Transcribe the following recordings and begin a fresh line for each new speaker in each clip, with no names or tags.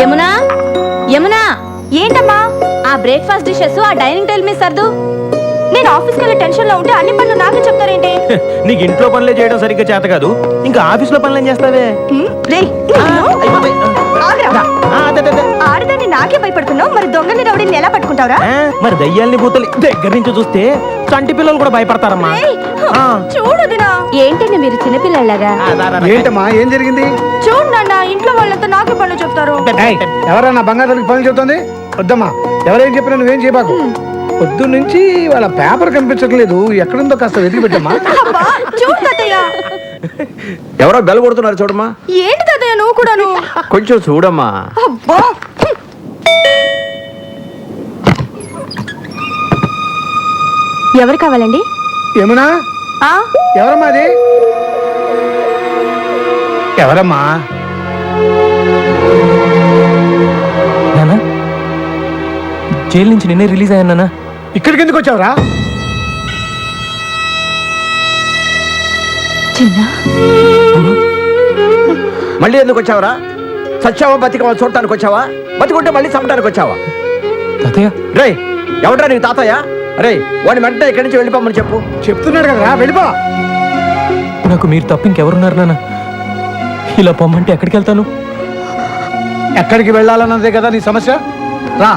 యమునా, యమునా,
ఏంటమ్మా?
ఆ breakfast dishes ఆ డైనింగ్ టేబుల్ మీద సర్దు.
నేను ఆఫీస్కి వెళ్ళే టెన్షన్ లో ఉంటే అన్ని పనులు నాకే చెప్తారేంటి?
నీకు ఇంట్లో పనులే చేయడం సరిగ్గా చేత కాదు, ఇంకా ఆఫీస్ లో పనులు ఏం చేస్తావే?
ఆడదాన్ని నాకే భయపడుతున్నావు, మరి దొంగని రౌడీని ఎలా పట్టుకుంటావురా?
మరి దయ్యాల్ని భూతల్ని దగ్గర నుంచి చూస్తే చంటి పిల్లలు కూడా భయపడతారమ్మా.
చూడు దినా.
ఏంటండి మీరు చిన్నపిల్లలాగా?
ఏంటమ్మా, ఏం జరిగింది?
చూడు నాన్న, ఇంట్లో వాళ్ళంతా నాకే పనులు చెప్తారు.
ఎవరన్నా బంగారానికి పనులు చెప్తుంది? వద్దమ్మా, ఎవరేం చెప్పినా నువ్వేం చేయబాకు. పొద్దు నుంచి వాళ్ళ పేపర్ కనిపించట్లేదు, ఎక్కడుందో కాస్త వెతికి పెట్టమ్మా.
చూడు తాతయ్య,
ఎవరో బెల్ కొడుతున్నారు చూడమ్మా.
ఏంటి తాతయ్య నువ్వు కూడాను?
కొంచెం చూడమ్మా.
అబ్బా, ఎవరు కావాలండి?
ఏమన్నా? ఎవరమ్మా అది? ఎవరమ్మా?
నానా, జైలు నుంచి నిన్నే రిలీజ్ అయ్యాను.
ఇక్కడికి ఎందుకు వచ్చావురా?
మళ్ళీ ఎందుకు వచ్చావరా? సచ్చావా బతికవా చూడటానికి వచ్చావా? బతికుంటే మళ్ళీ చంపడానికి వచ్చావా?
తాతయ్య,
రే ఎవడ్రా నీకు తాతయ్య? రే వాడిని వెంటనే ఇక్కడి నుంచి వెళ్ళిపోమని చెప్పు.
చెప్తున్నాడు కదా, వెళ్ళిపో.
నాకు మీరు తప్ప ఇంకెవరున్నారు నాన్న? ఇలా పొమ్మంటే ఎక్కడికి వెళ్తాను?
ఎక్కడికి వెళ్ళాలన్నదే కదా నీ సమస్య. రా.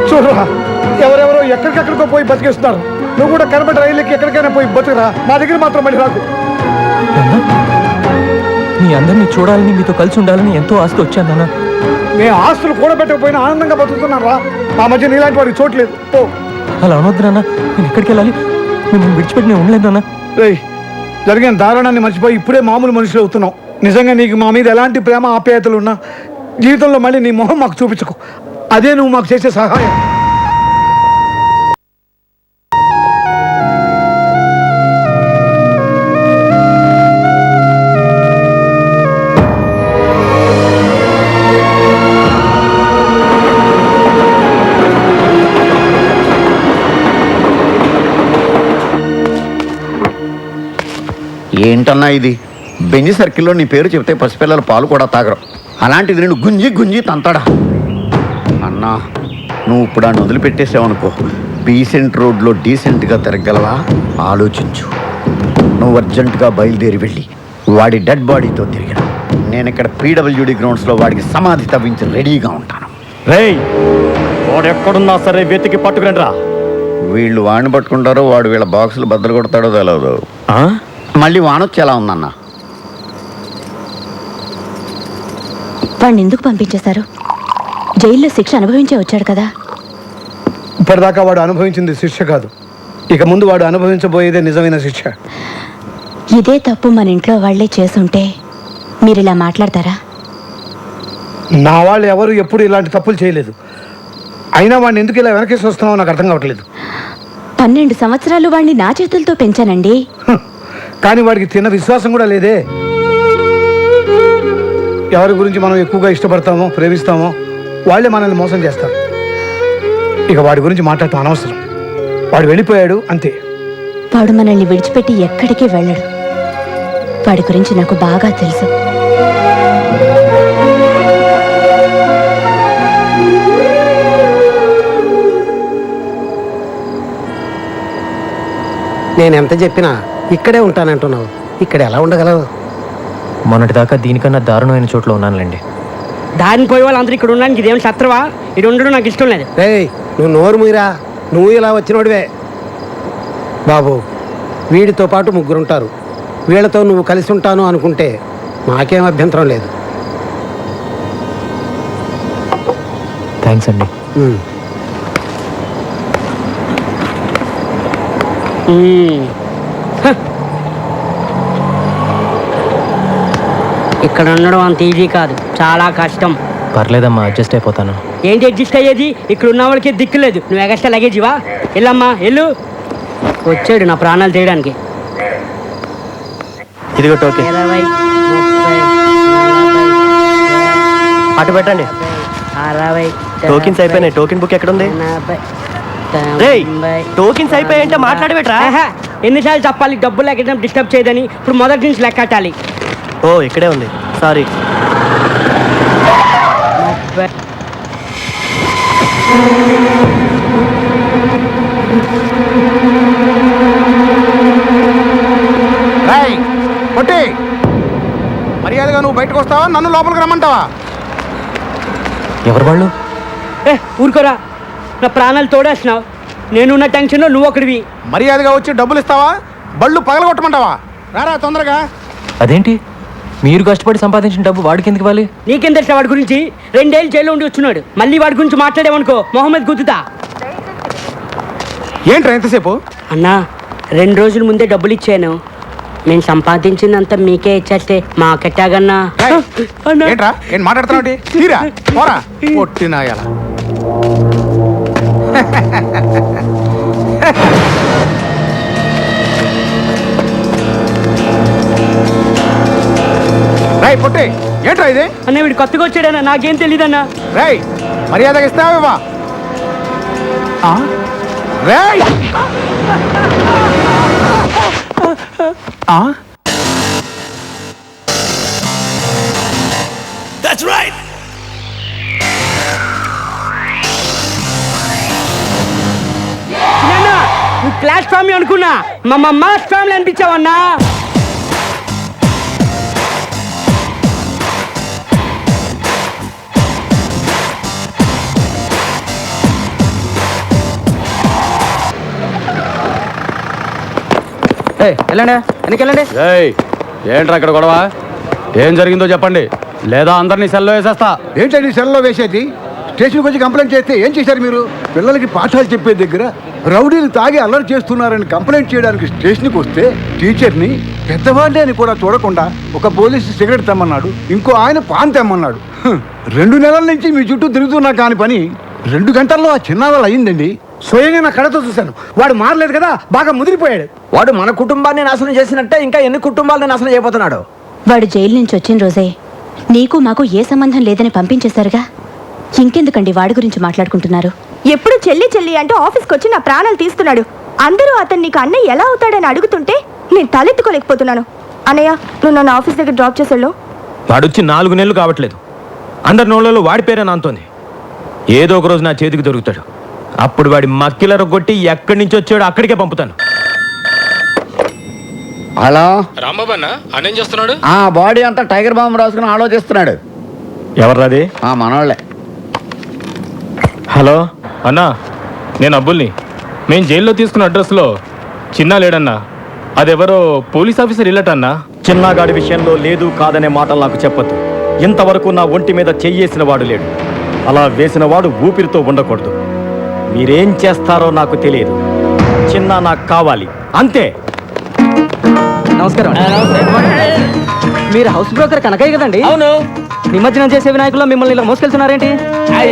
చూడరా, ఎవరెవరో ఎక్కడికెక్కడికో పోయి బతికేస్తున్నారు. నువ్వు కూడా కనబడి రైలుకి ఎక్కడికైనా పోయి బతుకురా, మా దగ్గర మాత్రం మళ్ళీ రాకు.
మీ అందరినీ చూడాలని, మీతో కలిసి ఉండాలని ఎంతో ఆస్తి వచ్చాను నాన్న.
మేము ఆస్తులు కూడబెట్టకపోయినా ఆనందంగా బతుకుతున్నాం రా. మా మధ్య నీలాంటి వాడికి చోట్లేదు. ఓ
అలా అనొద్దు నాన్న, నేను ఎక్కడికి వెళ్ళాలి? మిమ్మల్ని విడిచిపెట్టి నేను ఉండలేదు నాన్న.
రేయ్, జరిగిన దారుణాన్ని మర్చిపోయి ఇప్పుడే మామూలు మనుషులు అవుతున్నావు. నిజంగా నీకు మా మీద ఎలాంటి ప్రేమ ఆప్యాయతలు ఉన్నా జీవితంలో మళ్ళీ నీ మొహం మాకు చూపించుకో. అదే నువ్వు మాకు చేసే సహాయం.
ఏంటన్నా ఇది? బెంజి సర్కిల్లో నీ పేరు చెప్తే పసిపిల్లల పాలు కూడా తాగరు, అలాంటిది నేను గుంజి గుంజి తంతాడా? అన్నా, నువ్వు ఇప్పుడు ఆయన వదిలిపెట్టేసావనుకో, డీసెంట్ రోడ్లో డీసెంట్గా తిరగలవా? ఆలోచించు. నువ్వు అర్జెంటుగా బయలుదేరి వెళ్ళి వాడి డెడ్ బాడీతో తిరిగిన, నేను ఇక్కడ పీడబ్ల్యూడి గ్రౌండ్స్లో వాడికి సమాధి తవ్వించి రెడీగా ఉంటాను.
రేయ్, వాడు ఎక్కడున్నా సరే వెతికి పట్టుకుని రా.
వీళ్ళు వాడిని పట్టుకుంటారో వాడు వీళ్ళ బాక్సులు బద్దలు కొడతాడో తెలియదు. మళ్ళీ వానొచ్చి ఎలా ఉందన్నా?
వాడిని ఎందుకు పంపించేశారు? జైల్లో శిక్ష అనుభవించే వచ్చాడు కదా.
ఇప్పటిదాకా వాడు అనుభవించింది శిక్ష కాదు, ఇక ముందు వాడు అనుభవించబోయేదే నిజమైన శిక్ష.
ఇదే తప్పు మన ఇంట్లో వాళ్లే చేసుంటే మీరు ఇలా మాట్లాడతారా?
నా వాళ్ళు ఎవరు ఎప్పుడు ఇలాంటి తప్పులు చేయలేదు. అయినా వాడిని ఎందుకు ఇలా వెనకేసి వస్తున్నావు నాకు అర్థం కావట్లేదు.
12 సంవత్సరాలు వాడిని నా చేతులతో పెంచానండి.
కానీ వాడికి తిన్న విశ్వాసం కూడా లేదే. ఎవరి గురించి మనం ఎక్కువగా ఇష్టపడతామో ప్రేమిస్తామో వాళ్ళే మనల్ని మోసం చేస్తారు. ఇక వాడి గురించి మాట్లాడటం అనవసరం. వాడు వెళ్ళిపోయాడు అంతే.
వాడు మనల్ని విడిచిపెట్టి ఎక్కడికి వెళ్ళడు. వాడి గురించి నాకు బాగా తెలుసు.
నేనెంత చెప్పినా ఇక్కడే ఉంటానంటున్నావు, ఇక్కడ ఎలా ఉండగలవు?
మొన్నటిదాకా దీనికన్నా దారుణమైన చోట్ల ఉన్నానులేండి.
దారిని పోయే వాళ్ళందరూ ఇక్కడ ఉండడానికి ఇదేం శత్రువా? ఇది ఉండడం నాకు ఇష్టం లేదు.
రేయ్, నువ్వు నోరు మూయరా. నువ్వు ఇలా వచ్చినోడివే బాబు. వీడితో పాటు 3 ఉంటారు. వీళ్ళతో నువ్వు కలిసి ఉంటాను అనుకుంటే నాకేం అభ్యంతరం లేదు.
థ్యాంక్స్ అండి.
ఇక్కడ ఉండడం అంత ఈజీ కాదు, చాలా కష్టం.
పర్లేదమ్మా, అడ్జస్ట్ అయిపోతాను.
ఏంటి అడ్జస్ట్ అయ్యేది? ఇక్కడ ఉన్న వాళ్ళకి దిక్కు లేదు. నువ్వు ఎగస్ట్రా లగేజివా? వెళ్ళమ్మా వెళ్ళు. వచ్చాడు నా ప్రాణాలు తీయడానికి.
ఇదిగో టోకెన్.
20, 30, 40.
అటు పెట్టండి.
60
టోకెన్స్ అయిపోయినాయి. టోకెన్ బుక్ ఎక్కడ ఉంది?
80
రేయ్, టోకెన్స్ అయిపోయాయంటే మాట్లాడబెట్రా.
ఆహా, ఎన్నిసార్లు చెప్పాలి డబ్బులు లెక్కడం డిస్టర్బ్ చేయదని. ఇప్పుడు మొదటి నుంచి లెక్కటాలి.
ఓ ఇక్కడే ఉంది, సారీ.
పొట్టి మర్యాదగా నువ్వు బయటకు వస్తావా, నన్ను లోపలికి రమ్మంటావా?
ఎవరు వాళ్ళు?
ఊరుకోరా, నా ప్రాణాలు తోడేస్తున్నావు. నేనున్న టెన్షన్లో నువ్వు ఒకడివి.
మర్యాదగా వచ్చి డబ్బులు ఇస్తావా, బళ్ళు పగలగొట్టమంటావా? రారా తొందరగా.
అదేంటి, మీరు కష్టపడి సంపాదించిన డబ్బు వాడికి ఎందుకు ఇవ్వాలి?
నీకేం తెలుసా వాడి గురించి? 2 ఏళ్ళు జైల్లో ఉండి వచ్చున్నాడు. మళ్ళీ వాడి గురించి మాట్లాడేవనుకో మొహమ్మద్ గుద్దుతా.
ఏంట్రా ఎంతసేపు?
అన్నా, 2 రోజుల ముందే డబ్బులు ఇచ్చాను. నేను సంపాదించిందంతా మీకే ఇచ్చేస్తే మాకెట్టాగన్నా.
ఏంట్రా ఏం మాట్లాడుతున్నావు? తీరా పోరా పొట్టినాయాల. రై పొట్టి, ఏంట్రా ఇది?
అన్న వీడు కొత్తగా వచ్చాడన్నా, నాకేం తెలియదన్నా.
రై మర్యాదగా ఇస్తావా? రై
నువ్వు క్లాస్ ఫ్యామిలీ అనుకున్నా, మా మాస్ ఫ్యామిలీ అనిపించావన్నా.
వెళ్ళండి, వెనకెళ్ళండి.
ఏంట్రా ఇక్కడ గొడవ? ఏం జరిగిందో చెప్పండి, లేదా అందరినీ సెల్లో వేసేస్తా.
ఏంటండి సెల్లో వేసేది? స్టేషన్కి వచ్చి కంప్లైంట్ చేస్తే ఏం చేశారు మీరు? పిల్లలకి పాఠాలు చెప్పే దగ్గర రౌడీలు తాగి అల్లరి చేస్తున్నారని కంప్లైంట్ చేయడానికి స్టేషన్కి వస్తే టీచర్ని పెద్దవాళ్ళే అని కూడా చూడకుండా ఒక పోలీసు సిగరెట్ తెమ్మన్నాడు, ఇంకో ఆయన పాన్ తెమ్మన్నాడు. 2 నెలల నుంచి మీ చుట్టూ తిరుగుతున్నా కాని పని 2 గంటల్లో ఆ చిన్నవాళ్ళు అయ్యిందండి. స్వయంగా నా కళ్ళతో చూశాను. వాడు మారలేదు కదా, బాగా ముదిరిపోయాడు.
వాడు మన కుటుంబాన్ని నాశనం చేసినట్టే ఇంకా ఎన్ని కుటుంబాలను నాశనం చేయబోతున్నాడు.
వాడు జైలు నుంచి వచ్చిన రోజే నీకు మాకు ఏ సంబంధం లేదని పంపించేశారుగా. ఇంకెందుకండి వాడి గురించి మాట్లాడుకుంటున్నారు?
ఎప్పుడు చెల్లి చెల్లి అంటూ ఆఫీస్కి వచ్చి నా ప్రాణాలు తీస్తున్నాడు. అందరూ అతను నీకు అన్నయ్య ఎలా అవుతాడని అడుగుతుంటే నేను తలెత్తుకోలేకపోతున్నాను. అన్నయ్య, నువ్వు నన్ను ఆఫీస్ దగ్గర డ్రాప్ చేసేళ్ళు.
వాడొచ్చి 4 నెలలు కావట్లేదు. అందరి నోళ్ళలో వాడి పేరే నాంతోంది. ఏదో ఒక రోజు నా చేతికి దొరుకుతాడు. అప్పుడు వాడి మక్కిల రొగ్గొట్టి ఎక్కడి నుంచి వచ్చాడో అక్కడికే పంపుతాను.
హలో
రాంబాబు అన్న, అన్నేం చేస్తున్నాడు?
ఆ బాడీ అంతా టైగర్ బాంబు రాసుకుని ఆలోచిస్తున్నాడు.
ఎవర్రాది?
మనోళ్ళే.
హలో
అన్నా, నేను అబ్బుల్ని. మేము జైల్లో తీసుకున్న అడ్రస్లో చిన్న లేడన్నా. అదెవరో పోలీస్ ఆఫీసర్ ఇల్లటన్నా.
చిన్నగాడి విషయంలో లేదు కాదనే మాటలు నాకు చెప్పొద్దు. ఇంతవరకు నా ఒంటి మీద చెయ్యేసిన వాడు లేడు. అలా వేసిన వాడు ఊపిరితో ఉండకూడదు. మీరేం చేస్తారో నాకు తెలియదు. చిన్న నాకు కావాలి, అంతే.
నమస్కారం.
మీరు హౌస్ బ్రోకర్ కనకయ్య కదండి?
అవును.
నిమజ్జనం చేసే వినాయకుల్లో మిమ్మల్ని ఇలా మోసుకెళ్తున్నారేంటి?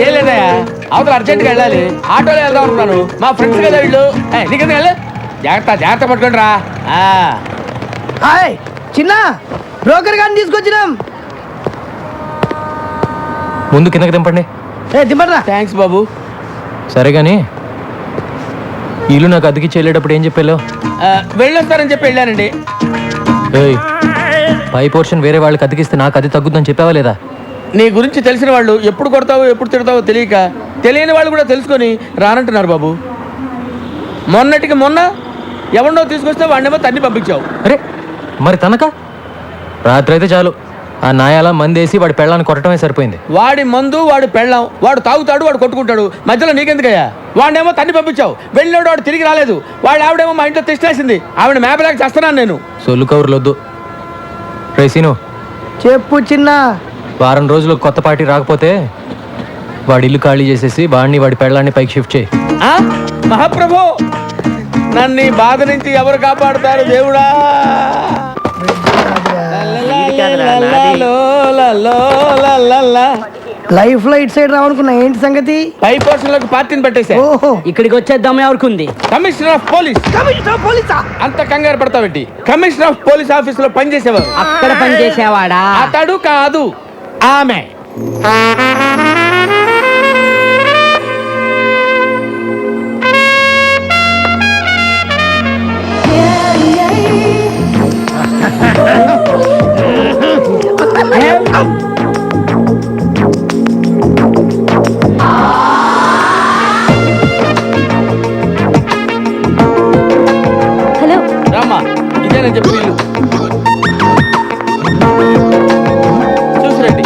ఏం లేదయ్యా, అవతల అర్జెంట్గా వెళ్ళాలి. ఆటోలో వెళ్దాం అనుకున్నాను. మా ఫ్రెండ్స్ కదా వీళ్ళు. నీకెందుకు వెళ్ళి జాగ్రత్త జాగ్రత్త పట్టుకోండి రా.
చిన్న బ్రోకర్ గారిని తీసుకొచ్చినాం.
ముందు కిందకి దింపండి.
దింపరా.
థ్యాంక్స్ బాబు.
సరే కానీ ఇల్లు నాకు అద్దెకి వెళ్ళేటప్పుడు ఏం చెప్పాలో?
వెళ్ళొస్తారని చెప్పి వెళ్ళానండి.
ఏయ్, పై పోర్షన్ వేరే వాళ్ళకి అద్దెకిస్తే నాకు అది తగ్గుద్దని చెప్పావా లేదా?
నీ గురించి తెలిసిన వాళ్ళు ఎప్పుడు కొడతావో ఎప్పుడు తిడతావో తెలియక తెలియని వాళ్ళు కూడా తెలుసుకొని రానంటున్నారు బాబు. మొన్నటికి మొన్న ఎవరినో తీసుకొస్తే వాడినేమో తన్ని పంపించావు.
అరే మరి తనక రాత్రి అయితే చాలు ఆ నాయాల మందేసి వాడి పెళ్ళాన్ని కొట్టడమే సరిపోయింది.
వాడి మందు, వాడు పెళ్ళాం, వాడు తాగుతాడు, వాడు కొట్టుకుంటాడు. మధ్యలో నీకెందుకయ్యా? వాడినేమో తన్ని పంపించావు. వెళ్ళినాడు, వాడు తిరిగి రాలేదు. వాడు ఆవిడేమో మా ఇంట్లో తెచ్చేసింది. ఆవిడ మేపలేక చేస్తున్నాను నేను.
సొల్లు కౌరులొద్దు. రేసీను
చెప్పు చిన్న.
వారం రోజులు కొత్త పార్టీ రాకపోతే వాడి ఇల్లు ఖాళీ చేసేసి వాడిని వాడి పెళ్ళాన్ని పైకి షిఫ్ట్ చేయి.
మహాప్రభు, నన్ను ఈ బాధ నుంచి ఎవరు కాపాడుతారు దేవుడా?
లైఫ్ లో ఇటు సైడ్ రావనుకున్నా. ఏంటి సంగతి?
పై పోర్షన్లకు పార్టీని పెట్టేశా.
ఇక్కడికి వచ్చేద్దాం ఎవరికి?
Commissioner of police.
పోలీసా?
అంత కంగారు పడతావేంటి? కమిషనర్ ఆఫ్ పోలీస్ ఆఫీస్ లో పనిచేసేవారు.
అక్కడ పని చేసేవాడా?
అతడు కాదు, ఆమె.
హలో.
రామ్మా, ఇదే నేను చెప్పిన ఇల్లు. చూసిరండి.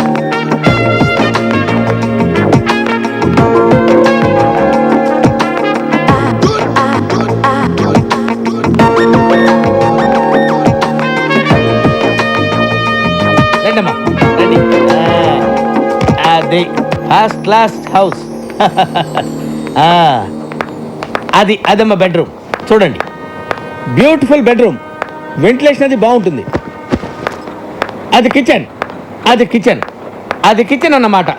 రండమ్మా, రండి. అది ఫస్ట్ క్లాస్ హౌస్. అదమ్మా బెడ్రూమ్. చూడండి, బ్యూటిఫుల్ బెడ్రూమ్. వెంటిలేషన్ అది బాగుంటుంది. అది కిచెన్, అది కిచెన్, అది కిచెన్ అన్నమాట.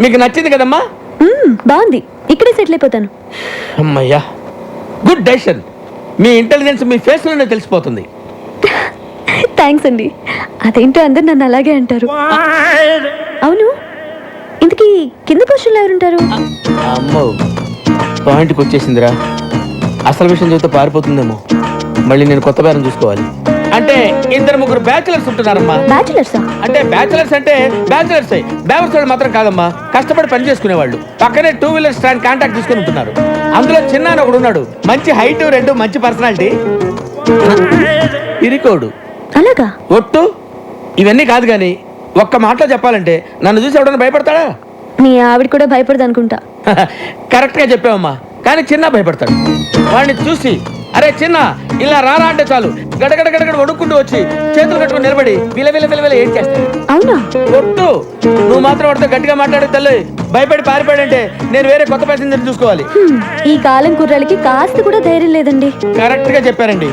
మీకు నచ్చింది కదమ్మా?
బాగుంది, ఇక్కడే సెటిల్ అయిపోతాను.
అమ్మయ్యా, గుడ్ డెసిషన్. మీ ఇంటెలిజెన్స్ మీ ఫేస్లోనే తెలిసిపోతుంది.
థ్యాంక్స్ అండి. అదేంటో అందరు నన్ను అలాగే అంటారు. అవును, ఇంతకీ కింద పొజిషన్లో ఎవరుంటారు?
అమ్మో, పాయింట్కి వచ్చేసిందిరా. అసలు విషయం చెబితే పారిపోతుందేమో. మళ్ళీ నేను కొత్త బేరం చూసుకోవాలి. అంటే 2-3 బ్యాచులర్స్ ఉంటున్నారమ్మా.
బ్యాచులర్సా?
అంటే బ్యాచులర్స్ బ్యావర్స్ వాళ్ళు మాత్రం కాదమ్మా, కష్టపడి పని చేసుకునేవాళ్ళు. పక్కనే 2 వీలర్ స్టాండ్ కాంటాక్ట్ తీసుకుని ఉంటున్నారు. అందులో చిన్న అని ఒకడు ఉన్నాడు. మంచి హైట్, 2 మంచి పర్సనాలిటీ. ఇరికోడు.
అలాగా?
ఒట్టు. ఇవన్నీ కాదు కానీ ఒక్క మాటలో చెప్పాలంటే నన్ను చూసి ఎవడన్నా భయపడతాడా?
మీ ఆవిడ కూడా భయపడదు అనుకుంటా.
కరెక్ట్గా చెప్పావమ్మా. కానీ చిన్న భయపడతాడు. వాడిని చూసి అరే చిన్న ఇలా రారా అంటే చాలు గడగడ గడగడ వడుక్కుంటూ వచ్చి చేతులు కట్టుకుని నిలబడి విల ఏం చేస్తాడు.
అవునా?
ఒట్టు. నువ్వు మాత్రం వాడితో గట్టిగా మాట్లాడే తల్లి భయపడి పారిపోయాడంటే నేను వేరే కొత్త ప్యాసింజర్ చూసుకోవాలి.
ఈ కాలం కుర్రాలకి కాస్త కూడా ధైర్యం లేదండి.
కరెక్ట్ గా చెప్పారండి.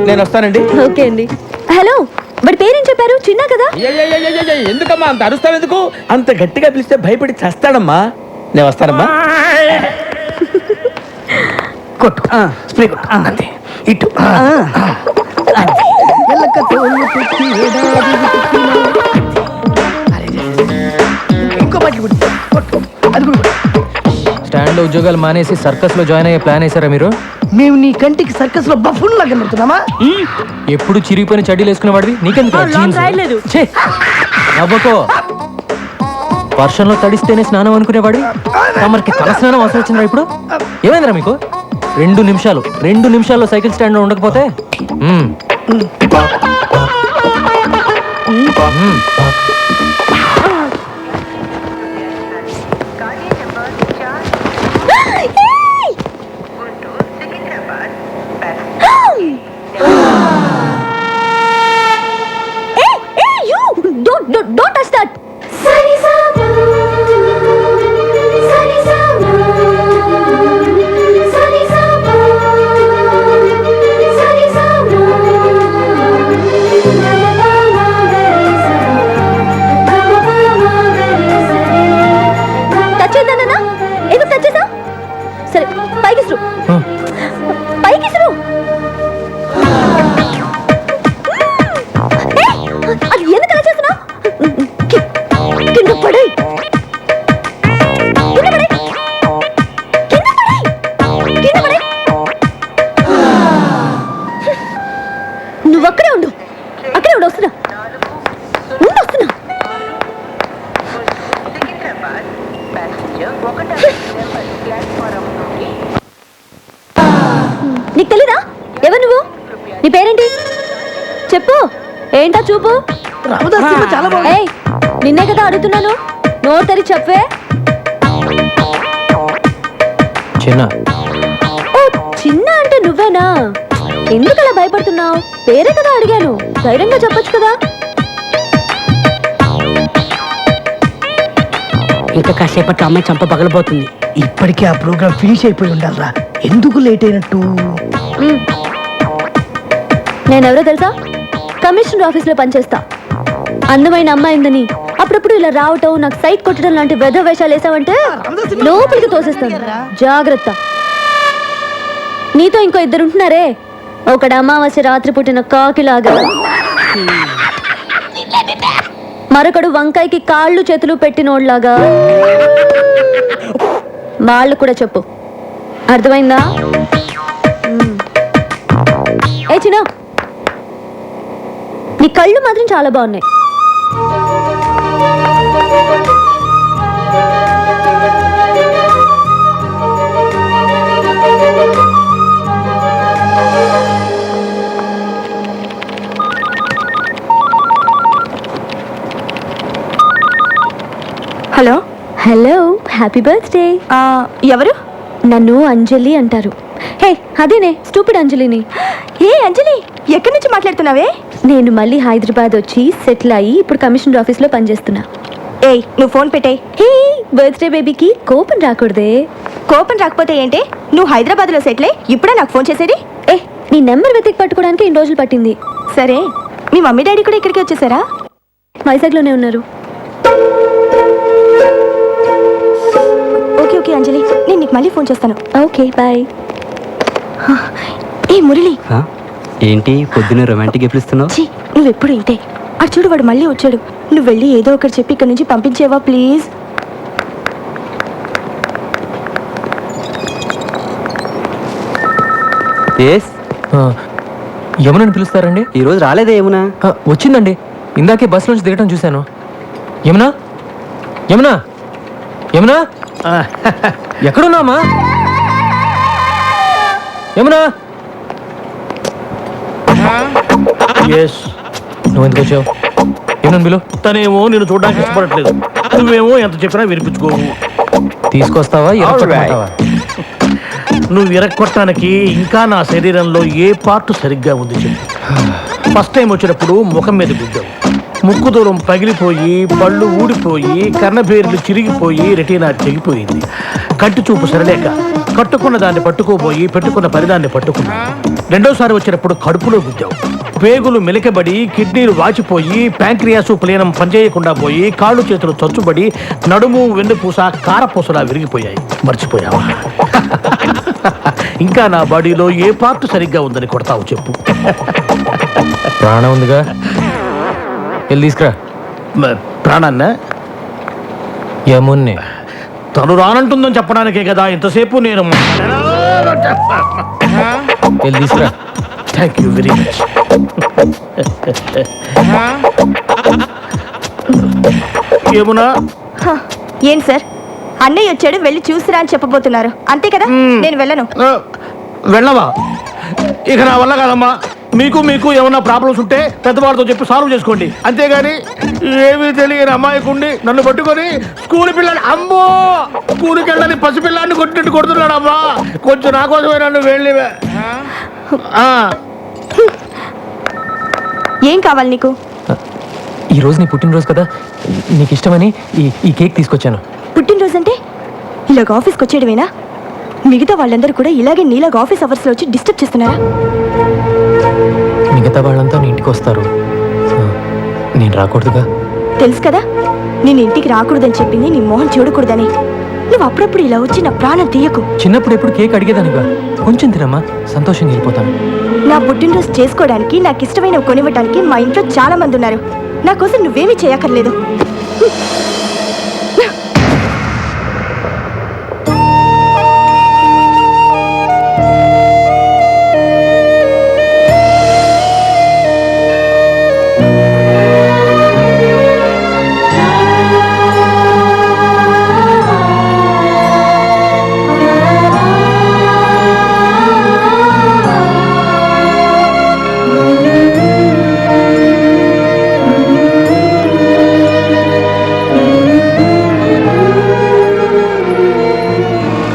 నేను వస్తానండి.
ఓకే అండి. హలో, మరి పేరేం చెప్పారు? చిన్న కదా?
ఎందుకమ్మా అంత అరుస్తావు? ఎందుకు అంత గట్టిగా పిలిస్తే భయపడి చస్తాడమ్మా. నేను వస్తానమ్మా.
కొట్టు స్ప్రే కొట్టు అంతే ఇటు ఇంకో బట్టి కొట్టు అది కూడా
స్టాండ్ లో ఉద్యోగాలు మానేసి సర్కస్ లో జాయిన్ అయ్యే ప్లాన్ వేసారా మీరు?
మేము నీ కంటికి సర్కస్ లో బఫూన్ లాగా కనబడుతున్నామా?
ఎప్పుడు చిరిగిపోయిన చడ్డీలు వేసుకునే వాడివి నీకెందుకు నవ్వకో. వర్షంలో తడిస్తేనే స్నానం అనుకునేవాడివి. తమరికి తల స్నానం అవసరం వచ్చిందా ఇప్పుడు? ఏమైందిరా మీకు? 2 నిమిషాల్లో సైకిల్ స్టాండ్ లో ఉండకపోతే
Don't touch that. సరే, పైకి అది ఎందుకు అలా చేస్తున్నావు? కింద పడే నువ్వు అక్కడే ఉండు. వస్తున్నా. నీకు తెలీదా? ఎవరు నువ్వు? నీ పేరేంటి చెప్పు. ఏంటా చూపు? ఏయ్, నిన్నే కదా అడుగుతున్నాను. నోరు తెరి చెప్పే.
చిన్న.
ఓ, చిన్న అంటే నువ్వేనా? ఎందుకు అలా భయపడుతున్నావు? పేరే కదా అడిగాను, ధైర్యంగా చెప్పొచ్చు కదా.
ఇంకా కాసేపట్లో అమ్మాయి చంప పగలబోతుంది. ఇప్పటికే ఆ ప్రోగ్రామ్ ఫినిష్ అయిపోయి ఉండాలరా. ఎందుకు లేట్ అయినట్టు?
నేనెవరో తెలుసా? కమిషనర్ ఆఫీస్లో పనిచేస్తా. అందమైన అమ్మాయిందని అప్పుడప్పుడు ఇలా రావటం, నాకు సైట్ కొట్టడం లాంటి వెధ వేషాలు వేసావంటే లోపలికి తోసేస్తాను. జాగ్రత్త. నీతో ఇంకో 2 ఉంటున్నారే, ఒకడు అమావాస్య రాత్రి పుట్టిన కాకిలాగా. మరొకడు వంకాయకి కాళ్ళు చేతులు పెట్టినోడ్లాగా. వాళ్ళు కూడా చెప్పు, అర్థమైందా? ఏ చిన్న, నీ కళ్ళు మాత్రం చాలా బాగున్నాయి.
Hello
hello, happy birthday.
ఎవరు?
నన్ను అంజలి అంటారు. హే, అదేనే స్టూపిడ్ అంజలిని.
ఏ అంజలి, ఎక్కడి నుంచి మాట్లాడుతున్నావే?
నేను మళ్ళీ హైదరాబాద్ వచ్చి సెటిల్ అయ్యి ఇప్పుడు కమిషనర్ ఆఫీస్లో పనిచేస్తున్నా.
ఏయ్, నువ్వు ఫోన్ పెట్టే.
హే, బర్త్డే బేబీకి కోపం రాకూడదే.
కోపం రాకపోతే ఏంటే? నువ్వు హైదరాబాద్లో సెటిల్ అయ్యి ఇప్పుడే నాకు ఫోన్ చేసేది?
ఏ, నీ నెంబర్ వెతికి పట్టుకోవడానికి ఇన్ని రోజులు పట్టింది.
సరే, మీ మమ్మీ డాడీ కూడా ఇక్కడికి వచ్చేసారా?
వైజాగ్లోనే ఉన్నారు.
ఓకే ఓకే అంజలి, నేను నీకు మళ్ళీ ఫోన్ చేస్తాను.
Okay, bye.
ఏ మురళి,
ఏంటి పొద్దున్న రొమాంటిక్ ఎప్పుడు
ఛీ, నువ్వెప్పుడు ఇంతే. అటు చూడు, వాడు మళ్ళీ వచ్చాడు. నువ్వు వెళ్ళి ఏదో ఒకటి చెప్పి ఇక్కడ నుంచి పంపించేవా ప్లీజ్?
యమునని పిలుస్తారండి? ఈరోజు రాలేదే యమున. వచ్చిందండి, ఇందాకే బస్ నుంచి దిగటం చూశాను. యమునా, యమునా, యమునా, ఎక్కడున్నామా? యమునా, నువ్వు ఎందుకు వచ్చావు? యమునని పిలు.
తనేమో నేను చూడడానికి ఇష్టపడట్లేదు, నువ్వేమో ఎంత చెప్పినా వినిపించుకోవు.
తీసుకొస్తావా?
నువ్వు విరక్కొట్టడానికి ఇంకా నా శరీరంలో ఏ పార్ట్ సరిగ్గా ఉంది చెప్పు. ఫస్ట్ టైం వచ్చినప్పుడు ముఖం మీద గుద్దావు, ముక్కు దూరం పగిలిపోయి, పళ్ళు ఊడిపోయి, కన్నబేర్లు చిరిగిపోయి, రెటీనా తెగిపోయింది. కంటి చూపు సరలేక కట్టుకున్న దాన్ని పట్టుకోబోయి పెట్టుకున్న పరిదాన్ని పట్టుకున్నా. రెండోసారి వచ్చినప్పుడు కడుపులో గుద్దావు, పేగులు మెలికబడి, కిడ్నీలు వాచిపోయి, ప్యాంక్రియాసు ప్లీనం పనిచేయకుండా పోయి, కాళ్ళు చేతులు చచ్చుబడి, నడుము వెన్నుపూస కారపూసలా విరిగిపోయాయి. మర్చిపోయావా? ఇంకా నా బాడీలో ఏ పార్ట్ సరిగ్గా ఉందని కొడతావు చెప్పు.
ప్రాణం ఉందిగా, వెళ్ళి తీసుకురా.
ప్రాణాన్న?
యమున్ని.
తను రానంటుందని చెప్పడానికే కదా ఇంతసేపు నేను.
వెళ్ళి తీసుకురా.
Thank you very much. Yamuna,
ఏంటి సార్, అన్నయ్య వచ్చాడు, వెళ్ళి చూసిరా అని చెప్పబోతున్నారు అంతే కదా? నేను వెళ్ళను.
వెళ్ళవా? ఇక నా వల్ల కాదమ్మా. మీకు ఏమన్నా ప్రాబ్లమ్స్ ఉంటే పెద్దవాళ్ళతో చెప్పి సాల్వ్ చేసుకోండి, అంతేగాని ఏమీ తెలియని అమ్మాయికుండి నన్ను పట్టుకొని స్కూల్ పిల్లని, అమ్మో స్కూల్కి వెళ్ళని పసిపిల్లాన్ని కొట్టినట్టు కొడుతున్నాడు అమ్మా. కొంచెం నా కోసమే నన్ను వెళ్ళి.
ఏం కావాలి నీకు?
ఈరోజు నీ పుట్టినరోజు కదా, నీకు ఇష్టమని ఈ కేక్ తీసుకొచ్చాను.
పుట్టినరోజు అంటే ఇలాగ ఆఫీస్కి వచ్చేయడమేనా? మిగతా వాళ్ళందరూ కూడా ఇలాగే నీలాగ ఆఫీస్ అవర్స్లో వచ్చి డిస్టర్బ్ చేస్తున్నారా?
మిగతా వాళ్ళంతా నీ ఇంటికి వస్తారు, నేను రాకూడదుగా?
తెలుసు కదా, నేను ఇంటికి రాకూడదని చెప్పింది నీ మొహం చూడకూడదని. నువ్వు అప్పుడప్పుడు ఇలా వచ్చి నా ప్రాణం తీయకు.
చిన్నప్పుడు ఎప్పుడు కేక్ అడిగేదానిగా, కొంచెం తినమ్మా, సంతోషంగా వెళ్ళిపోతాను.
నా పుట్టినరోజు చేసుకోవడానికి, నాకు ఇష్టమైనవి కొనివ్వడానికి మా ఇంట్లో చాలా మంది ఉన్నారు. నా కోసం నువ్వేమీ చేయక్కర్లేదు.